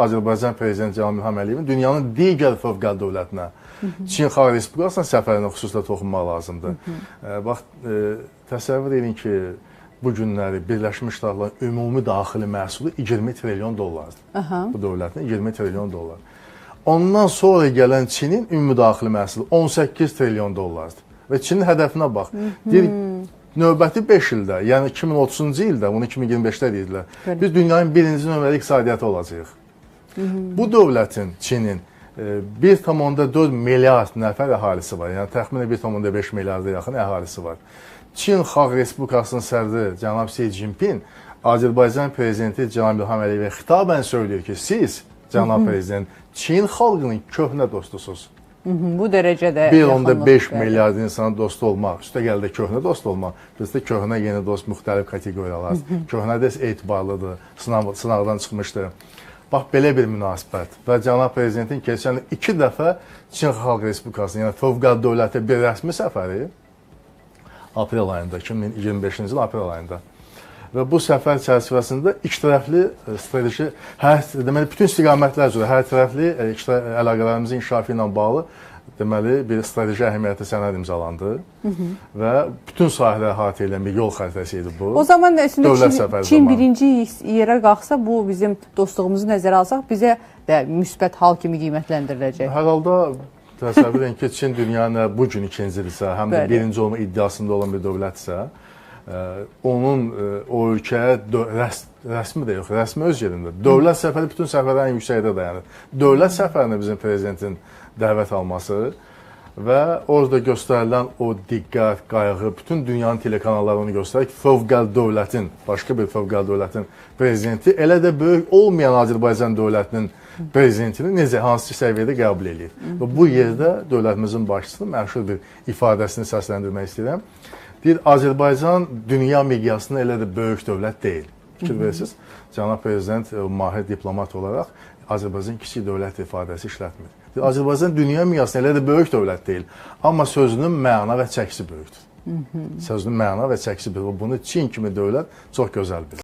Azərbaycan Prezidenti Cənab İlham Əliyevin dünyanın digər fövqəladə dövlətinə, Çin Xalq Respublikasına səfərinə xüsusilə toxunmaq lazımdır. Bax, təsəvvür edin ki, bu günləri Birləşmiş Ştatların ümumi daxili məhsulu 20 trilyon dollardır. Bu dövlətin 20 trilyon dollar. Ondan sonra gələn Çinin ümumi daxili məhsulu 18 trilyon dollardır. Və Çinin hədəfinə bax. Deyir, növbəti 5 ildə, yəni 2030-cu ildə, bunu 2025-də deyirlər, biz dünyanın birinci nömrəli iqtisadiyyatı olacağıq. Bu dövlətin, Çinin 1,4 milyard nəfər əhalisi var. Yəni təxminən 1,5 milyarda yaxın əhalisi var. Çin Xalq Respublikasının sədri cənab Si Jinping Azərbaycan Prezidenti cənab İlham Əliyevə xitabən söylüyor ki, siz, cənab Prezident, Çin xalqının köhnə dostusunuz. Bu dərəcədə 1,5 milyard insanın dostu olmaq, üstəgəl də köhnə dost olmaq, bizdə köhnə, yeni dost müxtəlif kateqoriyalar, köhnə də etibarlıdır, sınaqdan çıxmışdır. Bax, belə bir münasibət və cənab Prezidentin keçən 2 dəfə Çin Xalq Respublikasının, yəni fövqəladə dövlətə bir rəsmi səfəri aprel ayında, 2025-ci il aprel ayında. Və bu səfər çərçivəsində ikitərəfli strateji, deməli, bütün istiqamətlər üzrə hər tərəfli əlaqələrimizin inkişafı ilə bağlı deməli, bir strateji əhəmiyyətli sənəd imzalandı və bütün sahələr əhatə edən bir yol xəritəsi idi bu. O zaman əslində Çin birinci yerə qalxsa, bu bizim dostluğumuzu nəzərə alsaq, bizə də müsbət hal kimi qiymətləndiriləcək. Hər halda təsəvvür edin ki, Çin dünyanın bu gün ikincidirsə, həm də birinci olma iddiasında olan bir dövlətsə, onun o ölkəyə rəsmi də yox, rəsmi öz yerində. Dövlət səfəri bütün səfərlərin ən yüksəkdə dayanır. Dövlət səfərinə bizim prezidentin dəvət alması və orada göstərilən o diqqət, qayğı, bütün dünyanın telekanalları onu göstərir ki, fövqəladə dövlətin, başqa bir fövqəladə dövlətin prezidenti elə də böyük olmayan Azərbaycan dövlətinin prezidentini necə, hansı səviyyədə qəbul edir. Və bu yerdə dövlətimizin başçısının məşhur bir ifadəsini səsləndirmək istəyirəm. Deyir, Azərbaycan dünya miqyasında elə də böyük dövlət deyil. Fikir verirsiniz, cənab prezident mahir diplomat olaraq Azərbaycan kiçik dövlət ifadəsi işlətmir. Deyir, Azərbaycan dünya miqyasında elə də böyük dövlət deyil, amma sözünün məna və çəkisi böyükdür. Sözünün məna və çəkisi böyükdür. Bunu Çin kimi dövlət çox gözəl bilir.